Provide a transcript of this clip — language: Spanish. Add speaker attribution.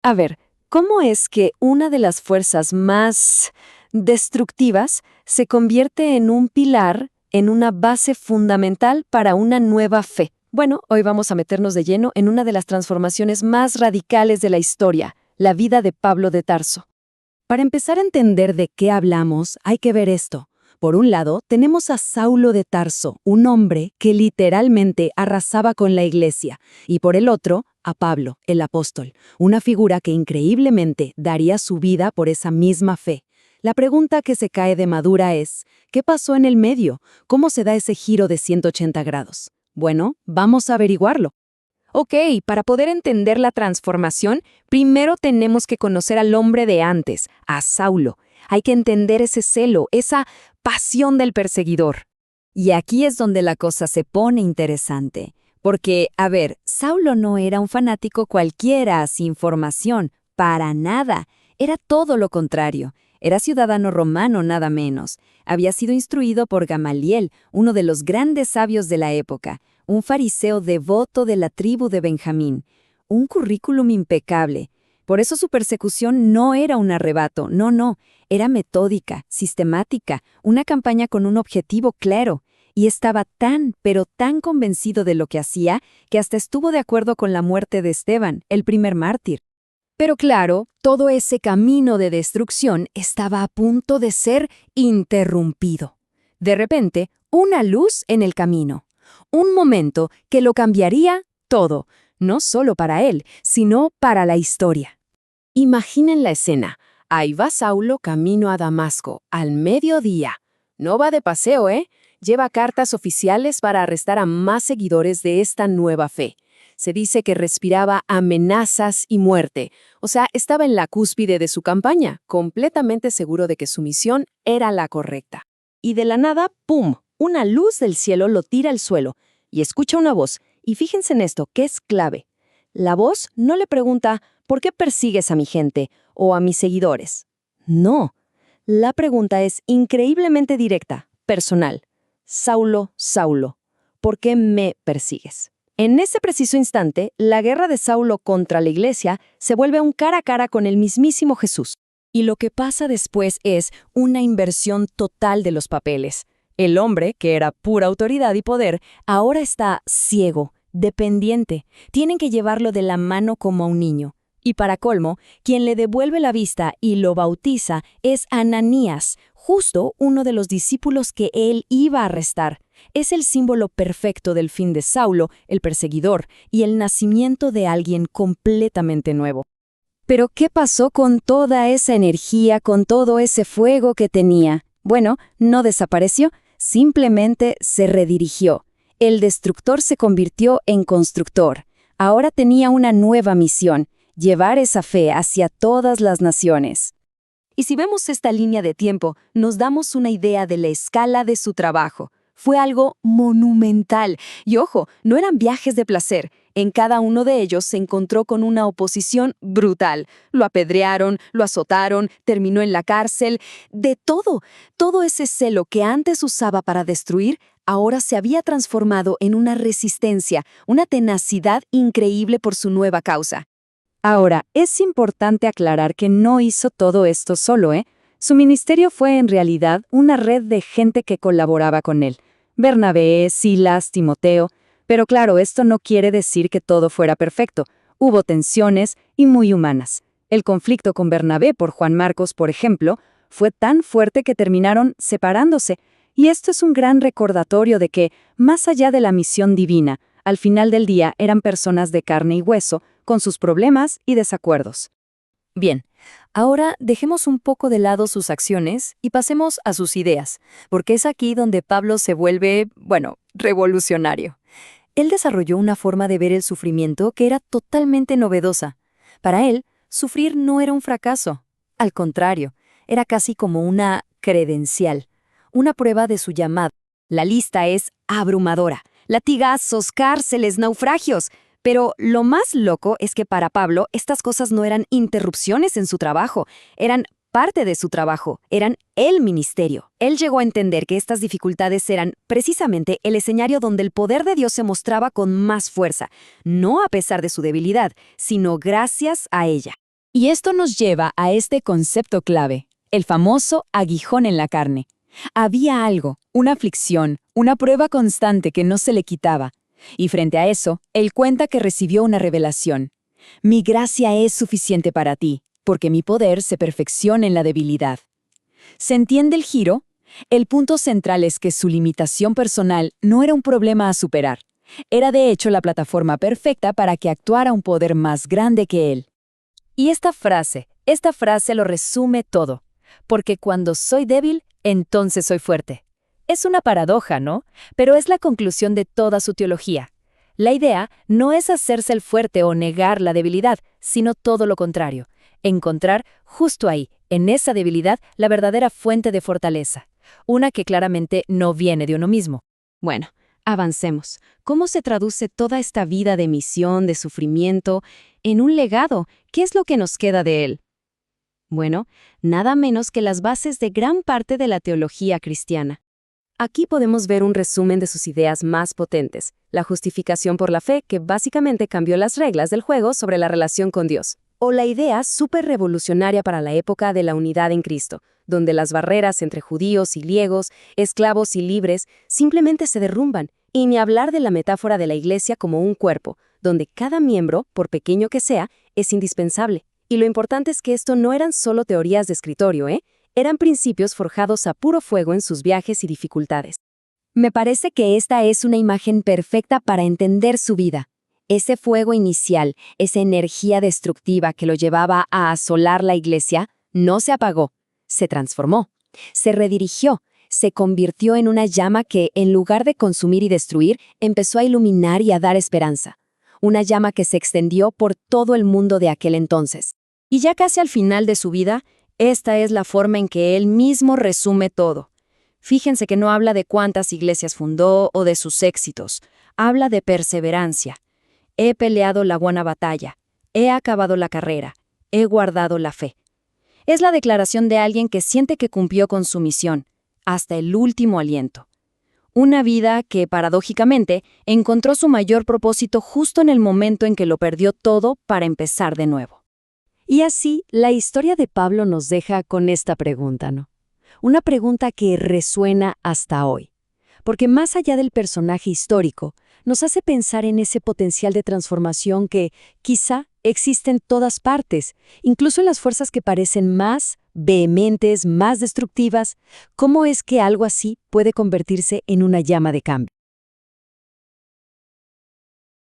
Speaker 1: A ver, ¿cómo es que una de las fuerzas más destructivas se convierte en un pilar, en una base fundamental para una nueva fe? Bueno, hoy vamos a meternos de lleno en una de las transformaciones más radicales de la historia, la vida de Pablo de Tarso.
Speaker 2: Para empezar a entender de qué hablamos, hay que ver esto. Por un lado, tenemos a Saulo de Tarso, un hombre que literalmente arrasaba con la iglesia, y por el otro, a Pablo, el apóstol, una figura que increíblemente daría su vida por esa misma fe. La pregunta que se cae de madura es, ¿qué pasó en el medio? ¿Cómo se da ese giro de 180 grados? Bueno, vamos a averiguarlo.
Speaker 1: Ok, para poder entender la transformación, primero tenemos que conocer al hombre de antes, a Saulo. Hay que entender ese celo, esa pasión del perseguidor.
Speaker 2: Y aquí es donde la cosa se pone interesante. Porque, a ver, Saulo no era un fanático cualquiera, sin formación, para nada. Era todo lo contrario. Era ciudadano romano nada menos. Había sido instruido por Gamaliel, uno de los grandes sabios de la época, un fariseo devoto de la tribu de Benjamín. Un currículum impecable. Por eso su persecución no era un arrebato, no, era metódica, sistemática, una campaña con un objetivo claro. Y estaba tan, pero tan convencido de lo que hacía, que hasta estuvo de acuerdo con la muerte de Esteban, el primer mártir. Pero claro, todo ese camino de destrucción estaba a punto de ser interrumpido. De repente, una luz en el camino. Un momento que lo cambiaría todo, no solo para él, sino para la historia.
Speaker 1: Imaginen la escena. Ahí va Saulo camino a Damasco, al mediodía. No va de paseo, ¿eh? Lleva cartas oficiales para arrestar a más seguidores de esta nueva fe. Se dice que respiraba amenazas y muerte. O sea, estaba en la cúspide de su campaña, completamente seguro de que su misión era la correcta. Y de la nada, ¡pum!, una luz del cielo lo tira al suelo y escucha una voz. Y fíjense en esto, que es clave. La voz no le pregunta, ¿por qué persigues a mi gente o a mis seguidores? No. La pregunta es increíblemente directa, personal. Saulo, Saulo, ¿por qué me persigues? En ese preciso instante, la guerra de Saulo contra la iglesia se vuelve un cara a cara con el mismísimo Jesús. Y lo que pasa después es una inversión total de los papeles. El hombre, que era pura autoridad y poder, ahora está ciego, dependiente. Tienen que llevarlo de la mano como a un niño. Y para colmo, quien le devuelve la vista y lo bautiza es Ananías, justo uno de los discípulos que él iba a arrestar. Es el símbolo perfecto del fin de Saulo, el perseguidor, y el nacimiento de alguien completamente nuevo. Pero ¿qué pasó con toda esa energía, con todo ese fuego que tenía? Bueno, no desapareció, simplemente se redirigió. El destructor se convirtió en constructor. Ahora tenía una nueva misión: llevar esa fe hacia todas las naciones. Y si vemos esta línea de tiempo, nos damos una idea de la escala de su trabajo. Fue algo monumental. Y ojo, no eran viajes de placer. En cada uno de ellos se encontró con una oposición brutal. Lo apedrearon, lo azotaron, terminó en la cárcel. De todo. Todo ese celo que antes usaba para destruir, ahora se había transformado en una resistencia, una tenacidad increíble por su nueva causa. Ahora, es importante aclarar que no hizo todo esto solo, ¿eh? Su ministerio fue en realidad una red de gente que colaboraba con él. Bernabé, Silas, Timoteo. Pero claro, esto no quiere decir que todo fuera perfecto. Hubo tensiones y muy humanas. El conflicto con Bernabé por Juan Marcos, por ejemplo, fue tan fuerte que terminaron separándose. Y esto es un gran recordatorio de que, más allá de la misión divina, al final del día eran personas de carne y hueso, con sus problemas y desacuerdos. Bien, ahora dejemos un poco de lado sus acciones y pasemos a sus ideas, porque es aquí donde Pablo se vuelve, revolucionario. Él desarrolló una forma de ver el sufrimiento que era totalmente novedosa. Para él, sufrir no era un fracaso. Al contrario, era casi como una credencial, una prueba de su llamado. La lista es abrumadora: latigazos, cárceles, naufragios. Pero lo más loco es que para Pablo estas cosas no eran interrupciones en su trabajo, eran parte de su trabajo, eran el ministerio. Él llegó a entender que estas dificultades eran precisamente el escenario donde el poder de Dios se mostraba con más fuerza, no a pesar de su debilidad, sino gracias a ella.
Speaker 2: Y esto nos lleva a este concepto clave, el famoso aguijón en la carne. Había algo, una aflicción, una prueba constante que no se le quitaba. Y frente a eso, él cuenta que recibió una revelación. Mi gracia es suficiente para ti, porque mi poder se perfecciona en la debilidad. ¿Se entiende el giro? El punto central es que su limitación personal no era un problema a superar. Era de hecho la plataforma perfecta para que actuara un poder más grande que él. Y esta frase lo resume todo. Porque cuando soy débil, entonces soy fuerte. Es una paradoja, ¿no? Pero es la conclusión de toda su teología. La idea no es hacerse el fuerte o negar la debilidad, sino todo lo contrario. Encontrar justo ahí, en esa debilidad, la verdadera fuente de fortaleza. Una que claramente no viene de uno mismo.
Speaker 1: Bueno, avancemos. ¿Cómo se traduce toda esta vida de misión, de sufrimiento, en un legado? ¿Qué es lo que nos queda de él? Bueno, nada menos que las bases de gran parte de la teología cristiana. Aquí podemos ver un resumen de sus ideas más potentes, la justificación por la fe, que básicamente cambió las reglas del juego sobre la relación con Dios, o la idea súper revolucionaria para la época de la unidad en Cristo, donde las barreras entre judíos y griegos, esclavos y libres, simplemente se derrumban, y ni hablar de la metáfora de la Iglesia como un cuerpo, donde cada miembro, por pequeño que sea, es indispensable. Y lo importante es que esto no eran solo teorías de escritorio, eran principios forjados a puro fuego en sus viajes y dificultades. Me parece que esta es una imagen perfecta para entender su vida. Ese fuego inicial, esa energía destructiva que lo llevaba a asolar la Iglesia, no se apagó, se transformó, se redirigió, se convirtió en una llama que, en lugar de consumir y destruir, empezó a iluminar y a dar esperanza. Una llama que se extendió por todo el mundo de aquel entonces. Y ya casi al final de su vida, esta es la forma en que él mismo resume todo. Fíjense que no habla de cuántas iglesias fundó o de sus éxitos. Habla de perseverancia. He peleado la buena batalla. He acabado la carrera. He guardado la fe. Es la declaración de alguien que siente que cumplió con su misión, hasta el último aliento. Una vida que, paradójicamente, encontró su mayor propósito justo en el momento en que lo perdió todo para empezar de nuevo. Y así, la historia de Pablo nos deja con esta pregunta, ¿no? Una pregunta que resuena hasta hoy. Porque más allá del personaje histórico, nos hace pensar en ese potencial de transformación que, quizá, existe en todas partes, incluso en las fuerzas que parecen más vehementes, más destructivas. ¿Cómo es que algo así puede convertirse en una llama de cambio?